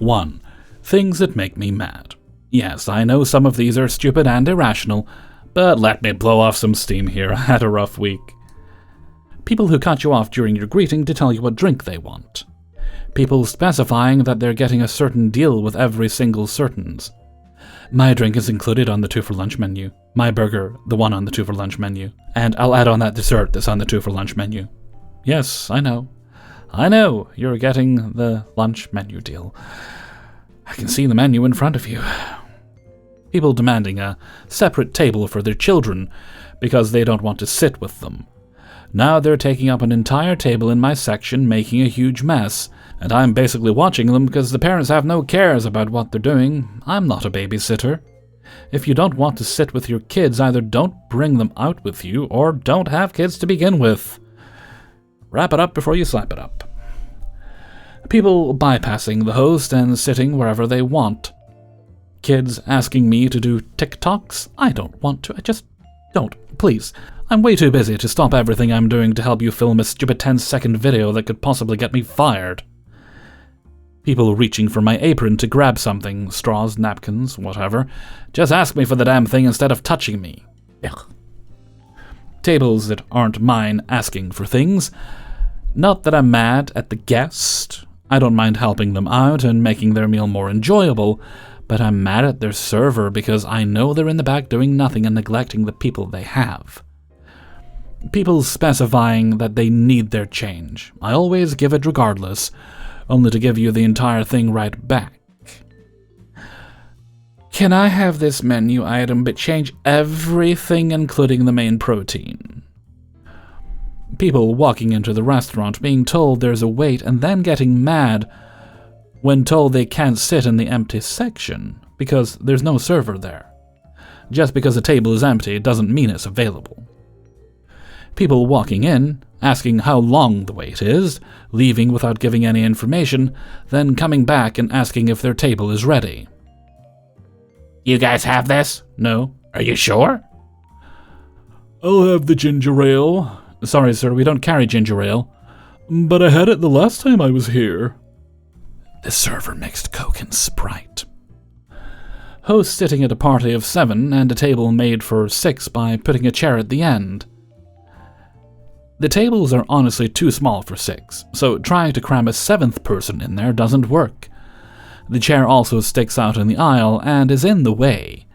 1. Things that make me mad. Yes, I know some of these are stupid and irrational, but let me blow off some steam here. I had a rough week. People who cut you off during your greeting to tell you what drink they want. People specifying that they're getting a certain deal with every single certains. My drink is included on the 2 for lunch menu. My burger, the one on the 2 for lunch menu. And I'll add on that dessert that's on the 2 for lunch menu. Yes, I know. I know you're getting the lunch menu deal. I can see the menu in front of you. People demanding a separate table for their children because they don't want to sit with them. Now they're taking up an entire table in my section, making a huge mess, and I'm basically watching them because the parents have no cares about what they're doing. I'm not a babysitter. If you don't want to sit with your kids, either don't bring them out with you or don't have kids to begin with. Wrap it up before you slap it up. People bypassing the host and sitting wherever they want. Kids asking me to do TikToks. I don't want to. I just don't. Please. I'm way too busy to stop everything I'm doing to help you film a stupid 10-second video that could possibly get me fired. People reaching for my apron to grab something, straws, napkins, whatever. Just ask me for the damn thing instead of touching me. Ugh. Tables that aren't mine asking for things. Not that I'm mad at the guest. I don't mind helping them out and making their meal more enjoyable, but I'm mad at their server because I know they're in the back doing nothing and neglecting the people they have. People specifying that they need their change. I always give it regardless, only to give you the entire thing right back. Can I have this menu item but change everything including the main protein? People walking into the restaurant being told there's a wait and then getting mad when told they can't sit in the empty section because there's no server there. Just because a table is empty doesn't mean it's available. People walking in, asking how long the wait is, leaving without giving any information, then coming back and asking if their table is ready. You guys have this? No. Are you sure? I'll have the ginger ale. Sorry, sir, we don't carry ginger ale. But I had it the last time I was here. The server mixed Coke and Sprite. Host sitting at a party of 7 and a table made for 6 by putting a chair at the end. The tables are honestly too small for 6, so trying to cram a 7th person in there doesn't work. The chair also sticks out in the aisle and is in the way.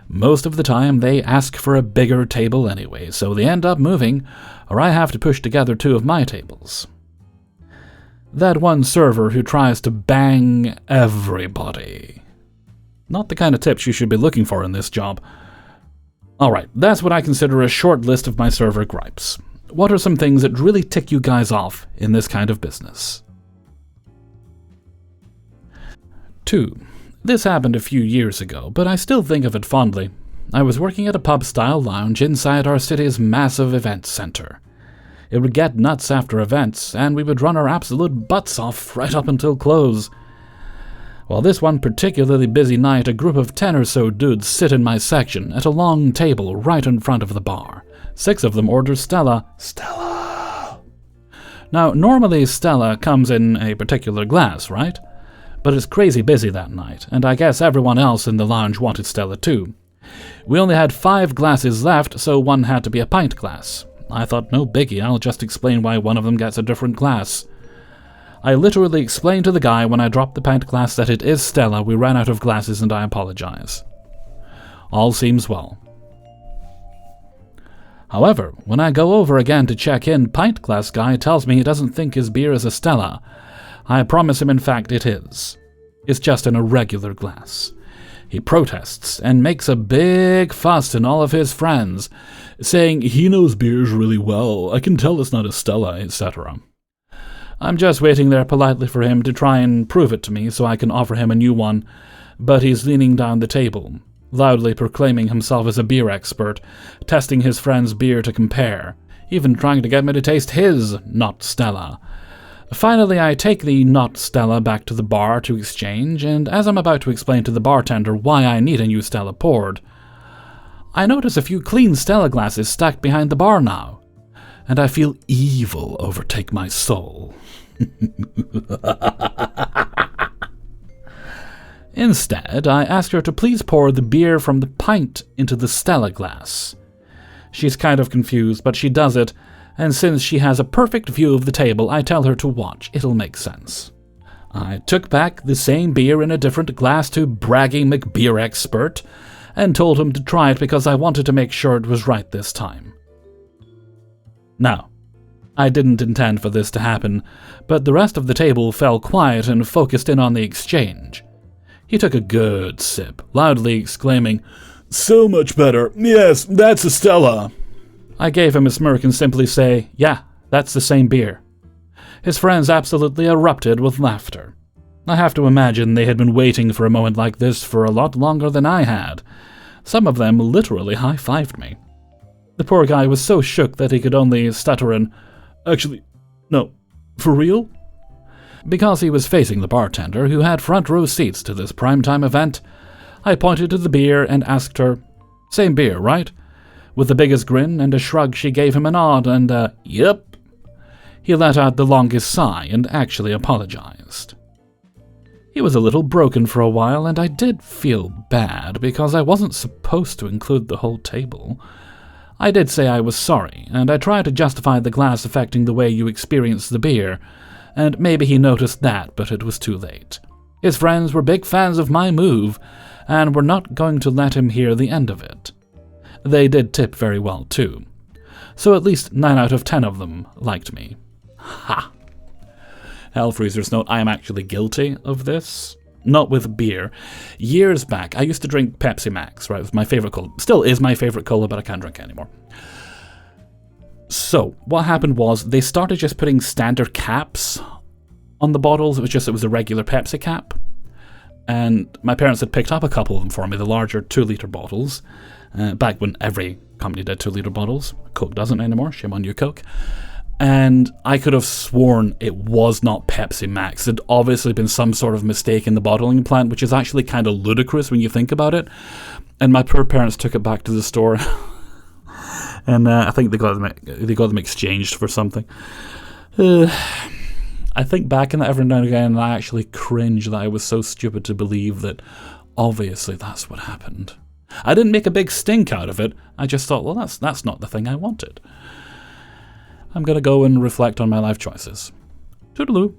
Most of the time they ask for a bigger table anyway, so they end up moving, or I have to push together 2 of my tables. That one server who tries to bang everybody. Not the kind of tips you should be looking for in this job. Alright, that's what I consider a short list of my server gripes. What are some things that really tick you guys off in this kind of business? 2. This happened a few years ago, but I still think of it fondly. I was working at a pub-style lounge inside our city's massive event center. It would get nuts after events, and we would run our absolute butts off right up until close. Well, this one particularly busy night, a group of 10 or so dudes sit in my section at a long table right in front of the bar. 6 of them order Stella. Now, normally Stella comes in a particular glass, right? But it's crazy busy that night, and I guess everyone else in the lounge wanted Stella too. We only had 5 glasses left, so one had to be a pint glass. I thought, no biggie, I'll just explain why one of them gets a different glass. I literally explained to the guy when I dropped the pint glass that it is Stella, we ran out of glasses and I apologize. All seems well. However, when I go over again to check in, pint glass guy tells me he doesn't think his beer is a Stella. I promise him in fact it is. It's just in a regular glass. He protests and makes a big fuss in all of his friends, saying he knows beers really well, I can tell it's not a Stella, etc. I'm just waiting there politely for him to try and prove it to me so I can offer him a new one, but he's leaning down the table, loudly proclaiming himself as a beer expert, testing his friend's beer to compare, even trying to get me to taste his not Stella. Finally, I take the not Stella back to the bar to exchange, and as I'm about to explain to the bartender why I need a new Stella poured, I notice a few clean Stella glasses stacked behind the bar now, and I feel evil overtake my soul. Instead, I asked her to please pour the beer from the pint into the Stella glass. She's kind of confused, but she does it, and since she has a perfect view of the table, I tell her to watch. It'll make sense. I took back the same beer in a different glass to braggy McBeer expert, and told him to try it because I wanted to make sure it was right this time. Now, I didn't intend for this to happen, but the rest of the table fell quiet and focused in on the exchange. He took a good sip, loudly exclaiming, "So much better. Yes, that's a Stella." I gave him a smirk and simply say, "Yeah, that's the same beer." His friends absolutely erupted with laughter. I have to imagine they had been waiting for a moment like this for a lot longer than I had. Some of them literally high-fived me. The poor guy was so shook that he could only stutter and, "Actually, no, for real?" Because he was facing the bartender, who had front-row seats to this primetime event, I pointed to the beer and asked her, "Same beer, right?" With the biggest grin and a shrug, she gave him a nod and a, "Yep." He let out the longest sigh and actually apologized. He was a little broken for a while, and I did feel bad because I wasn't supposed to include the whole table. I did say I was sorry, and I tried to justify the glass affecting the way you experience the beer, and maybe he noticed that, but it was too late. His friends were big fans of my move, and were not going to let him hear the end of it. They did tip very well, too. So at least 9 out of 10 of them liked me. Ha! Hellfreezer's note, I am actually guilty of this. Not with beer. Years back, I used to drink Pepsi Max, right? It was my favorite cola. Still is my favorite cola, but I can't drink it anymore. So, what happened was, they started just putting standard caps on the bottles. It was a regular Pepsi cap. And my parents had picked up a couple of them for me, the larger 2-liter bottles, back when every company did 2-liter bottles. Coke doesn't anymore, shame on you, Coke. And I could have sworn it was not Pepsi Max. There'd obviously been some sort of mistake in the bottling plant, which is actually kind of ludicrous when you think about it. And my poor parents took it back to the store. And I think they got them exchanged for something. I think back in that every now and again, and I actually cringe that I was so stupid to believe that obviously that's what happened. I didn't make a big stink out of it. I just thought, well, that's not the thing I wanted. I'm going to go and reflect on my life choices. Toodaloo.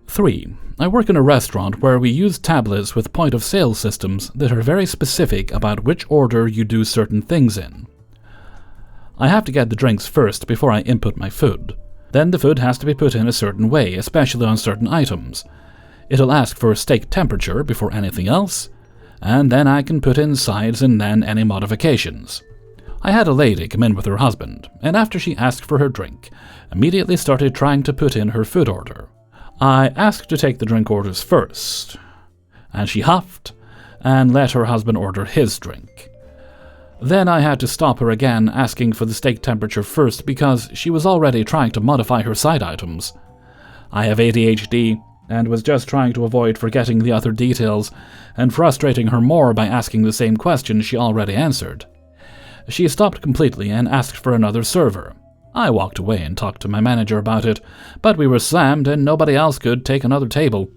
3. I work in a restaurant where we use tablets with point-of-sale systems that are very specific about which order you do certain things in. I have to get the drinks first before I input my food. Then the food has to be put in a certain way, especially on certain items. It'll ask for steak temperature before anything else, and then I can put in sides and then any modifications. I had a lady come in with her husband, and after she asked for her drink, immediately started trying to put in her food order. I asked to take the drink orders first, and she huffed and let her husband order his drink. Then I had to stop her again, asking for the steak temperature first because she was already trying to modify her side items. I have ADHD and was just trying to avoid forgetting the other details and frustrating her more by asking the same question she already answered. She stopped completely and asked for another server. I walked away and talked to my manager about it, but we were slammed and nobody else could take another table.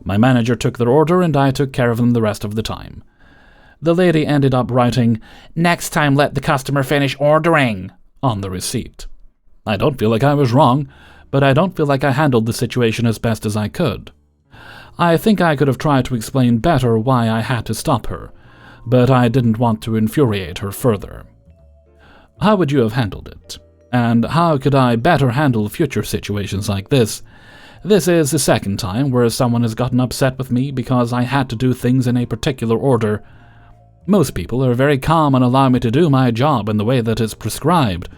My manager took their order and I took care of them the rest of the time. The lady ended up writing, "Next time let the customer finish ordering," on the receipt. I don't feel like I was wrong, but I don't feel like I handled the situation as best as I could. I think I could have tried to explain better why I had to stop her, but I didn't want to infuriate her further. How would you have handled it? And how could I better handle future situations like this? This is the second time where someone has gotten upset with me because I had to do things in a particular order. Most people are very calm and allow me to do my job in the way that is prescribed,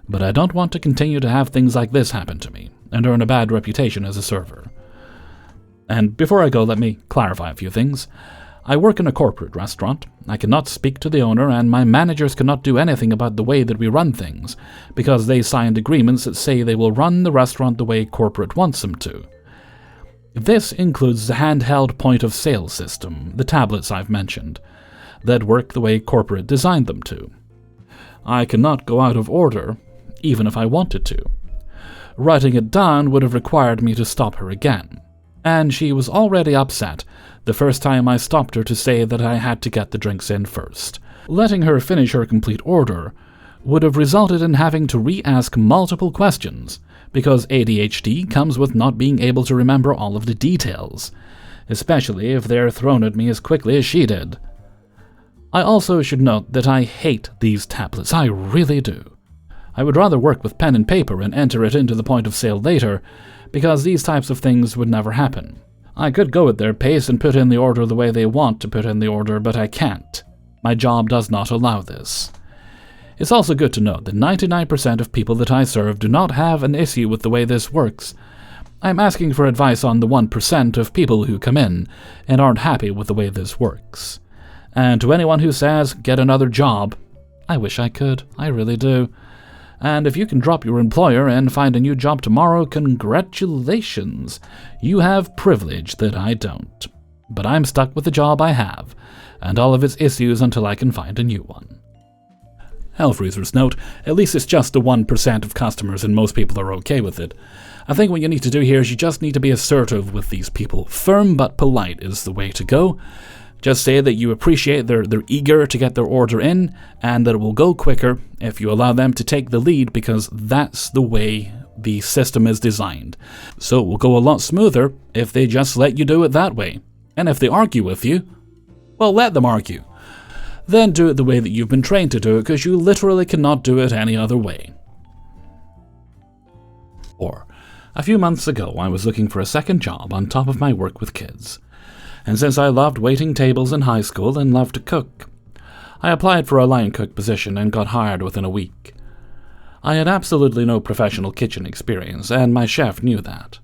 but I don't want to continue to have things like this happen to me and earn a bad reputation as a server. And before I go, let me clarify a few things. I work in a corporate restaurant. I cannot speak to the owner, and my managers cannot do anything about the way that we run things, because they signed agreements that say they will run the restaurant the way corporate wants them to. This includes the handheld point-of-sale system, the tablets I've mentioned, that work the way corporate designed them to. I cannot go out of order, even if I wanted to. Writing it down would have required me to stop her again. and she was already upset the first time I stopped her to say that I had to get the drinks in first. Letting her finish her complete order would have resulted in having to re-ask multiple questions, because ADHD comes with not being able to remember all of the details, especially if they're thrown at me as quickly as she did. I also should note that I hate these tablets, I really do. I would rather work with pen and paper and enter it into the point of sale later, because these types of things would never happen. I could go at their pace and put in the order the way they want to put in the order, but I can't. My job does not allow this. It's also good to note that 99% of people that I serve do not have an issue with the way this works. I'm asking for advice on the 1% of people who come in and aren't happy with the way this works. And to anyone who says, get another job, I wish I could, I really do. And if you can drop your employer and find a new job tomorrow, congratulations. You have privilege that I don't. But I'm stuck with the job I have, and all of its issues until I can find a new one. Hellfreezer's note, at least it's just the 1% of customers and most people are okay with it. I think what you need to do here is you just need to be assertive with these people. Firm but polite is the way to go. Just say that you appreciate they're eager to get their order in, and that it will go quicker if you allow them to take the lead, because that's the way the system is designed. So it will go a lot smoother if they just let you do it that way. And if they argue with you, well, let them argue. Then do it the way that you've been trained to do it, because you literally cannot do it any other way. Or, a few months ago, I was looking for a second job on top of my work with kids. And since I loved waiting tables in high school and loved to cook, I applied for a line cook position and got hired within a week. I had absolutely no professional kitchen experience, and my chef knew that.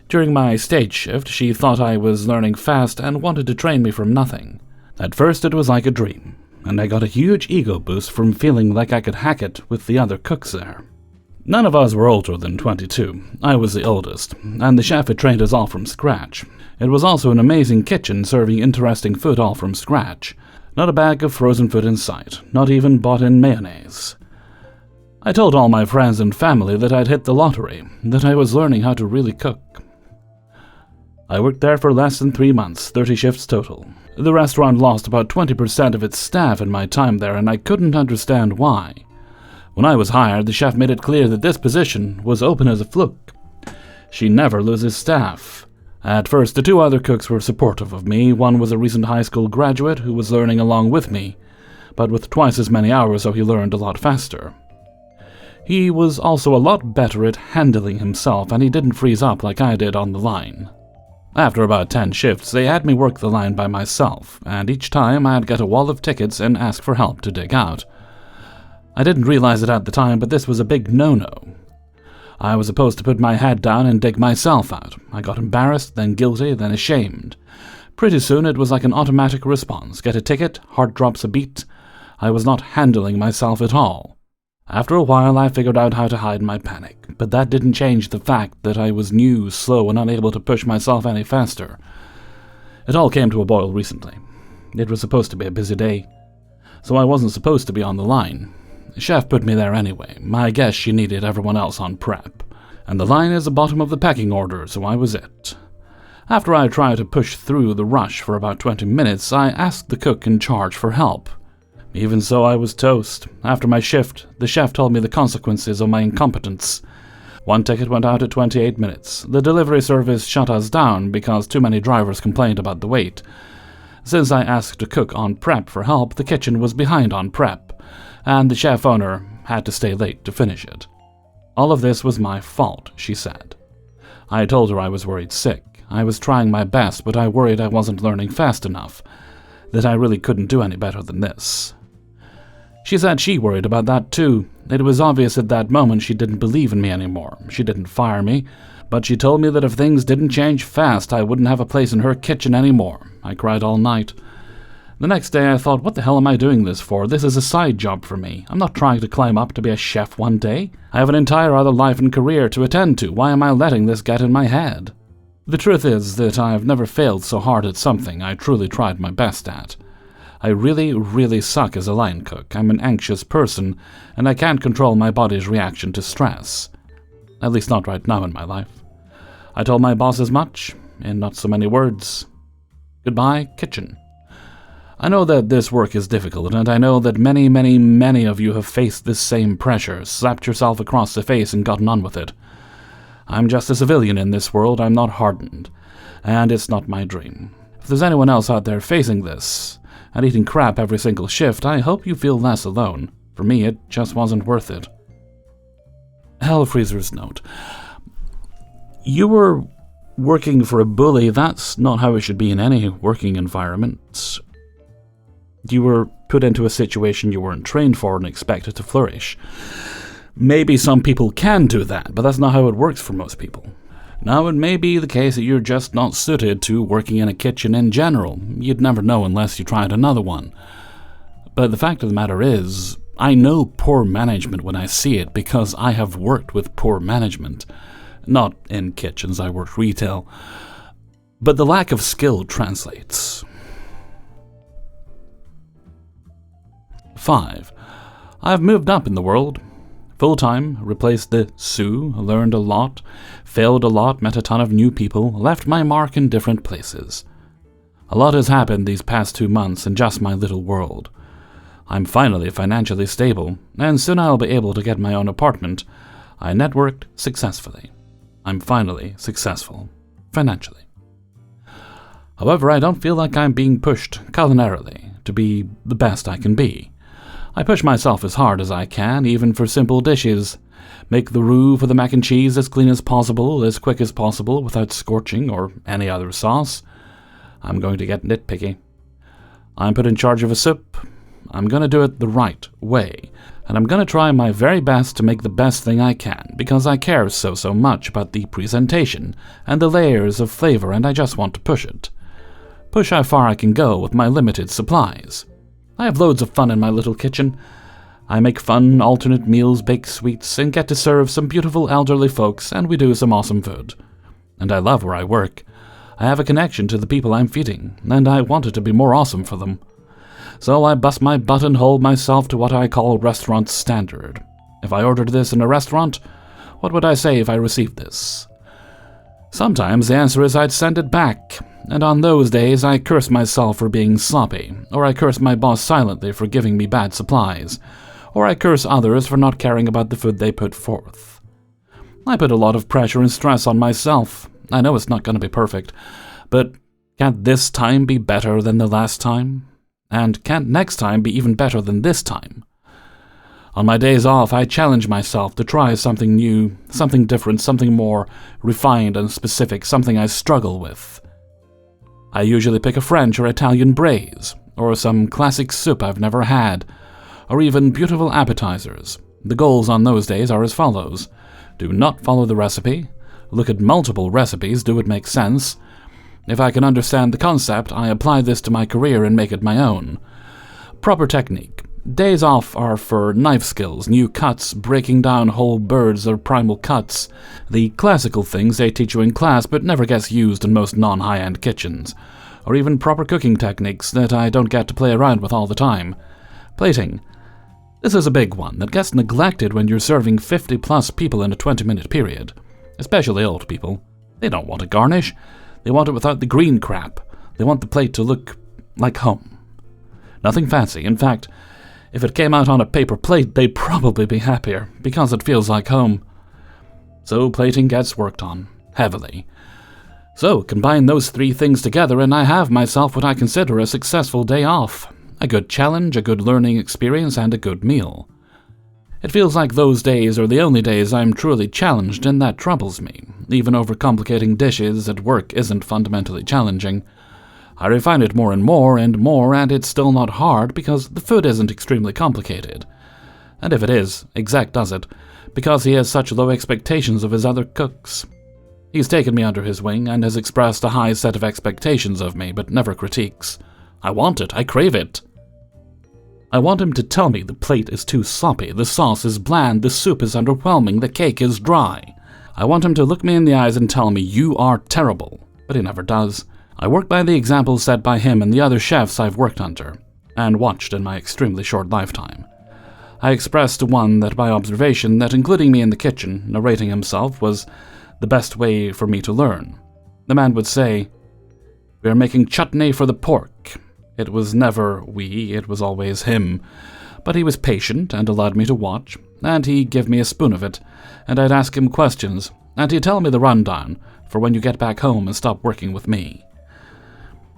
During my stage shift, she thought I was learning fast and wanted to train me from nothing. At first it was like a dream, and I got a huge ego boost from feeling like I could hack it with the other cooks there. None of us were older than 22. I was the oldest, and the chef had trained us all from scratch. It was also an amazing kitchen serving interesting food all from scratch. Not a bag of frozen food in sight, not even bought-in mayonnaise. I told all my friends and family that I'd hit the lottery, that I was learning how to really cook. I worked there for less than 3 months, 30 shifts total. The restaurant lost about 20% of its staff in my time there, and I couldn't understand why. When I was hired, the chef made it clear that this position was open as a fluke. She never loses staff. At first, the 2 other cooks were supportive of me. One was a recent high school graduate who was learning along with me, but with twice as many hours, so he learned a lot faster. He was also a lot better at handling himself, and he didn't freeze up like I did on the line. After about 10 shifts, they had me work the line by myself, and each time I'd get a wall of tickets and ask for help to dig out. I didn't realize it at the time, but this was a big no-no. I was supposed to put my head down and dig myself out. I got embarrassed, then guilty, then ashamed. Pretty soon it was like an automatic response. Get a ticket, heart drops a beat. I was not handling myself at all. After a while I figured out how to hide my panic, but that didn't change the fact that I was new, slow, and unable to push myself any faster. It all came to a boil recently. It was supposed to be a busy day, so I wasn't supposed to be on the line. The chef put me there anyway. I guess she needed everyone else on prep. And the line is the bottom of the pecking order, so I was it. After I tried to push through the rush for about 20 minutes, I asked the cook in charge for help. Even so, I was toast. After my shift, the chef told me the consequences of my incompetence. 1 ticket went out at 28 minutes. The delivery service shut us down because too many drivers complained about the wait. Since I asked a cook on prep for help, the kitchen was behind on prep, and the chef owner had to stay late to finish it. All of this was my fault, she said. I told her I was worried sick. I was trying my best, but I worried I wasn't learning fast enough, that I really couldn't do any better than this. She said she worried about that too. It was obvious at that moment she didn't believe in me anymore. She didn't fire me, but she told me that if things didn't change fast, I wouldn't have a place in her kitchen anymore. I cried all night. The next day I thought, what the hell am I doing this for? This is a side job for me. I'm not trying to climb up to be a chef one day. I have an entire other life and career to attend to. Why am I letting this get in my head? The truth is that I've never failed so hard at something I truly tried my best at. I really, really suck as a line cook. I'm an anxious person, and I can't control my body's reaction to stress. At least not right now in my life. I told my boss as much, in not so many words. Goodbye, kitchen. I know that this work is difficult, and I know that many of you have faced this same pressure, slapped yourself across the face and gotten on with it. I'm just a civilian in this world, I'm not hardened, and it's not my dream. If there's anyone else out there facing this, and eating crap every single shift, I hope you feel less alone. For me, it just wasn't worth it. Hellfreezer's note. You were working for a bully. That's not how it should be in any working environment. You were put into a situation you weren't trained for and expected to flourish. Maybe some people can do that, but that's not how it works for most people. Now, it may be the case that you're just not suited to working in a kitchen in general. You'd never know unless you tried another one. But the fact of the matter is, I know poor management when I see it because I have worked with poor management. Not in kitchens, I worked retail. But the lack of skill translates. 5. I've moved up in the world. Full-time, replaced the Sioux, learned a lot, failed a lot, met a ton of new people, left my mark in different places. A lot has happened these past 2 months in just my little world. I'm finally financially stable, and soon I'll be able to get my own apartment. I networked successfully. I'm finally successful, financially. However, I don't feel like I'm being pushed culinarily to be the best I can be. I push myself as hard as I can, even for simple dishes. Make the roux for the mac and cheese as clean as possible, as quick as possible, without scorching or any other sauce. I'm going to get nitpicky. I'm put in charge of a soup. I'm going to do it the right way, and I'm going to try my very best to make the best thing I can, because I care so much about the presentation and the layers of flavor, and I just want to push it. Push how far I can go with my limited supplies. I have loads of fun in my little kitchen. I make fun, alternate meals, bake sweets, and get to serve some beautiful elderly folks, and we do some awesome food. And I love where I work. I have a connection to the people I'm feeding, and I want it to be more awesome for them. So I bust my butt and hold myself to what I call restaurant standard. If I ordered this in a restaurant, what would I say if I received this? Sometimes the answer is I'd send it back, and on those days I curse myself for being sloppy, or I curse my boss silently for giving me bad supplies, or I curse others for not caring about the food they put forth. I put a lot of pressure and stress on myself. I know it's not going to be perfect, but can't this time be better than the last time? And can't next time be even better than this time? On my days off, I challenge myself to try something new, something different, something more refined and specific, something I struggle with. I usually pick a French or Italian braise, or some classic soup I've never had, or even beautiful appetizers. The goals on those days are as follows. Do not follow the recipe. Look at multiple recipes, do it make sense. If I can understand the concept, I apply this to my career and make it my own. Proper technique. Days off are for knife skills, new cuts, breaking down whole birds or primal cuts, the classical things they teach you in class but never gets used in most non-high-end kitchens, or even proper cooking techniques that I don't get to play around with all the time. Plating. This is a big one that gets neglected when you're serving 50-plus people in a 20-minute period, especially old people. They don't want a garnish. They want it without the green crap. They want the plate to look like home. Nothing fancy. In fact, if it came out on a paper plate, they'd probably be happier, because it feels like home. So plating gets worked on, heavily. So combine those 3 things together and I have myself what I consider a successful day off. A good challenge, a good learning experience, and a good meal. It feels like those days are the only days I'm truly challenged, and that troubles me. Even overcomplicating dishes at work isn't fundamentally challenging. I refine it more, and it's still not hard because the food isn't extremely complicated. And if it is, Exec does it, because he has such low expectations of his other cooks. He's taken me under his wing and has expressed a high set of expectations of me, but never critiques. I want it, I crave it. I want him to tell me the plate is too sloppy, the sauce is bland, the soup is underwhelming, the cake is dry. I want him to look me in the eyes and tell me, you are terrible, but he never does. I work by the examples set by him and the other chefs I've worked under, and watched in my extremely short lifetime. I expressed to one that by observation that including me in the kitchen, narrating himself, was the best way for me to learn. The man would say, "We are making chutney for the pork." It was never we, it was always him. But he was patient and allowed me to watch, and he'd give me a spoon of it, and I'd ask him questions, and he'd tell me the rundown for when you get back home and stop working with me.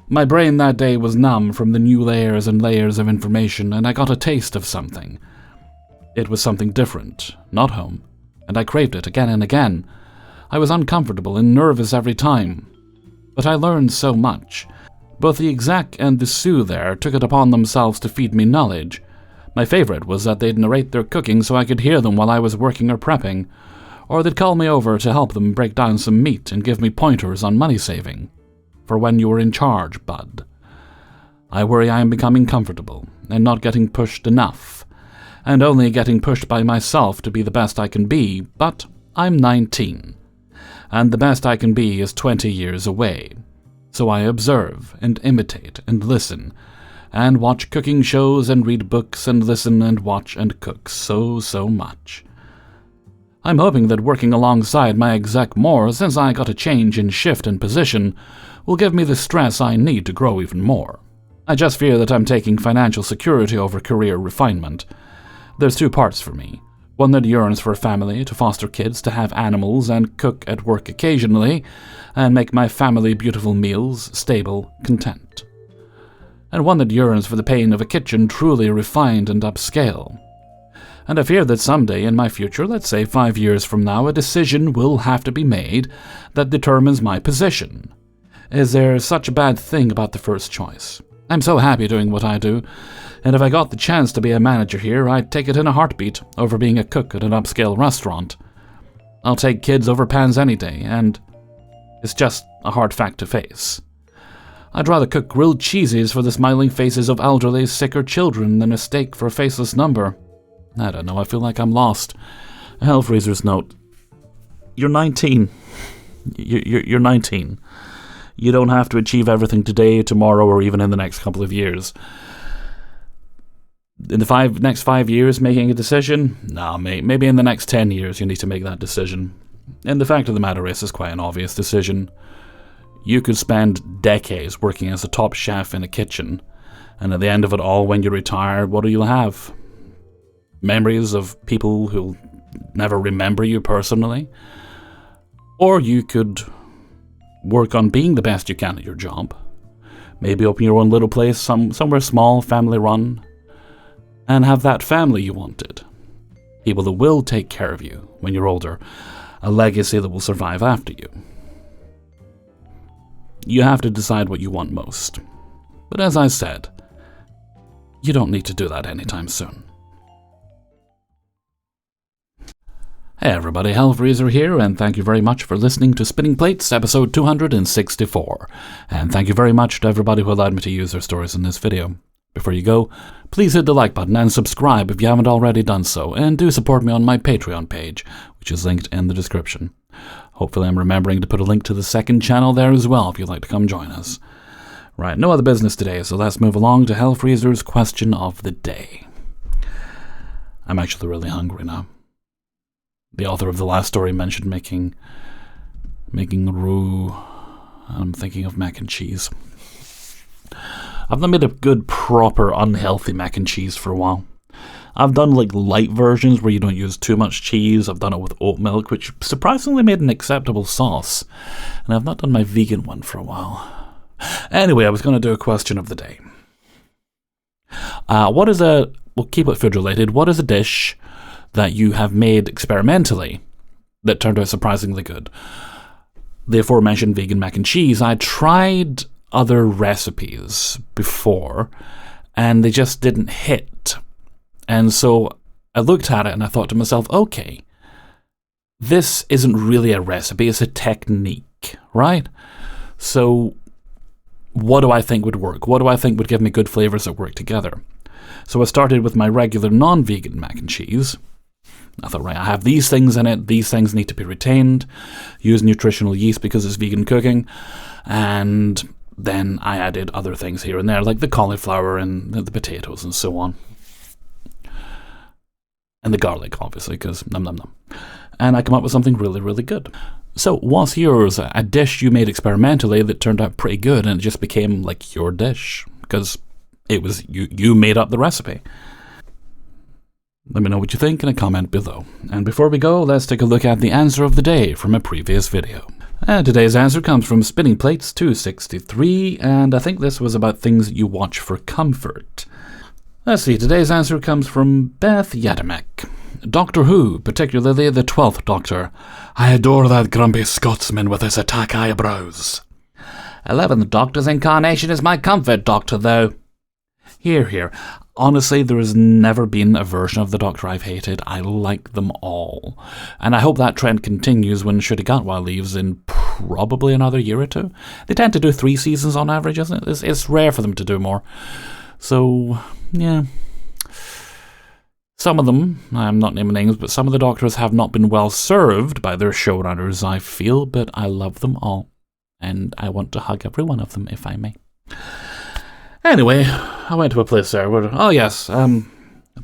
My brain that day was numb from the new layers and layers of information, and I got a taste of something. It was something different, not home, and I craved it again and again. I was uncomfortable and nervous every time. But I learned so much. Both the exec and the Sioux there took it upon themselves to feed me knowledge. My favorite was that they'd narrate their cooking so I could hear them while I was working or prepping, or they'd call me over to help them break down some meat and give me pointers on money saving. For when you were in charge, bud. I worry I am becoming comfortable and not getting pushed enough, and only getting pushed by myself to be the best I can be, but I'm 19, and the best I can be is 20 years away. So I observe and imitate and listen, and watch cooking shows and read books and listen and watch and cook so much. I'm hoping that working alongside my exec more, since I got a change in shift and position, will give me the stress I need to grow even more. I just fear that I'm taking financial security over career refinement. There's two parts for me. One that yearns for a family, to foster kids, to have animals, and cook at work occasionally, and make my family beautiful meals, stable, content. And one that yearns for the pain of a kitchen truly refined and upscale. And I fear that someday in my future, let's say 5 years from now, a decision will have to be made that determines my position. Is there such a bad thing about the first choice? I'm so happy doing what I do, and if I got the chance to be a manager here, I'd take it in a heartbeat over being a cook at an upscale restaurant. I'll take kids over pans any day, and it's just a hard fact to face. I'd rather cook grilled cheesies for the smiling faces of elderly, sicker children than a steak for a faceless number. I don't know, I feel like I'm lost. A Hellfreezer's note. You're 19. You're 19. You don't have to achieve everything today, tomorrow, or even in the next couple of years. In the next 5 years, making a decision? Nah, mate, maybe in the next 10 years you need to make that decision. And the fact of the matter is, it's quite an obvious decision. You could spend decades working as a top chef in a kitchen, and at the end of it all, when you retire, what do you have? Memories of people who'll never remember you personally? Or you could work on being the best you can at your job. Maybe open your own little place, somewhere small, family-run, and have that family you wanted. People that will take care of you when you're older. A legacy that will survive after you. You have to decide what you want most. But as I said, you don't need to do that anytime soon. Hey everybody, Hellfreezer here, and thank you very much for listening to Spinning Plates, episode 264. And thank you very much to everybody who allowed me to use their stories in this video. Before you go, please hit the like button and subscribe if you haven't already done so, and do support me on my Patreon page, which is linked in the description. Hopefully I'm remembering to put a link to the second channel there as well if you'd like to come join us. Right, no other business today, so let's move along to Hellfreezer's question of the day. I'm actually really hungry now. The author of the last story mentioned making roux. I'm thinking of mac and cheese. I've not made a good, proper, unhealthy mac and cheese for a while. I've done like light versions where you don't use too much cheese. I've done it with oat milk, which surprisingly made an acceptable sauce. And I've not done my vegan one for a while. Anyway, I was going to do a question of the day. We'll keep it food related. What is a dish that you have made experimentally that turned out surprisingly good? The aforementioned vegan mac and cheese, I tried other recipes before and they just didn't hit. And so I looked at it and I thought to myself, okay, this isn't really a recipe, it's a technique, right? So what do I think would work? What do I think would give me good flavors that work together? So I started with my regular non-vegan mac and cheese. I thought, right, I have these things in it, these things need to be retained, use nutritional yeast because it's vegan cooking, and then I added other things here and there, like the cauliflower and the potatoes and so on. And the garlic, obviously, because num num num. and I come up with something really, really good. So, what's yours? A dish you made experimentally that turned out pretty good and it just became like your dish because it was you made up the recipe. Let me know what you think in a comment below. And before we go, let's take a look at the answer of the day from a previous video. And today's answer comes from Spinning Plates 263, and I think this was about things you watch for comfort. Let's see, today's answer comes from Beth Yadamek. Doctor Who, particularly the 12th Doctor. I adore that grumpy Scotsman with his attack eyebrows. 11th Doctor's incarnation is my comfort Doctor, though. Here. Honestly, there has never been a version of the Doctor I've hated. I like them all. And I hope that trend continues when Ncuti Gatwa leaves in probably another year or two. They tend to do 3 seasons on average, isn't it? It's rare for them to do more. So, yeah. Some of them, I'm not naming names, but some of the Doctors have not been well served by their showrunners, I feel, but I love them all. And I want to hug every one of them, if I may. Anyway, I went to a place there where, oh yes, thank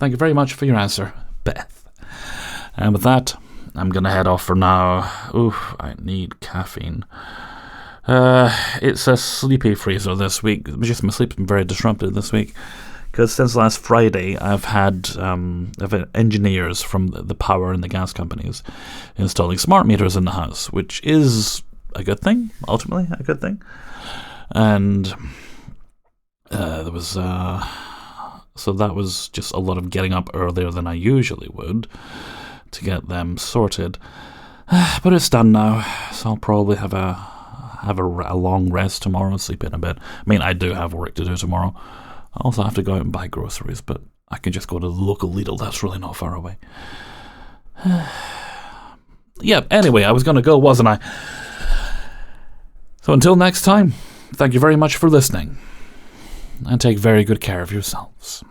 you very much for your answer, Beth. And with that, I'm going to head off for now. Oof, I need caffeine. It's a sleepy freezer this week. Just my sleep's been very disrupted this week. Because since last Friday, I've had engineers from the power and the gas companies installing smart meters in the house, which is a good thing, ultimately a good thing. And there was so that was just a lot of getting up earlier than I usually would to get them sorted. But it's done now, so I'll probably have a long rest tomorrow and sleep in a bit. I mean, I do have work to do tomorrow. I also have to go out and buy groceries, but I can just go to the local Lidl. That's really not far away. Yeah, anyway, I was going to go, wasn't I? So until next time, thank you very much for listening, and take very good care of yourselves.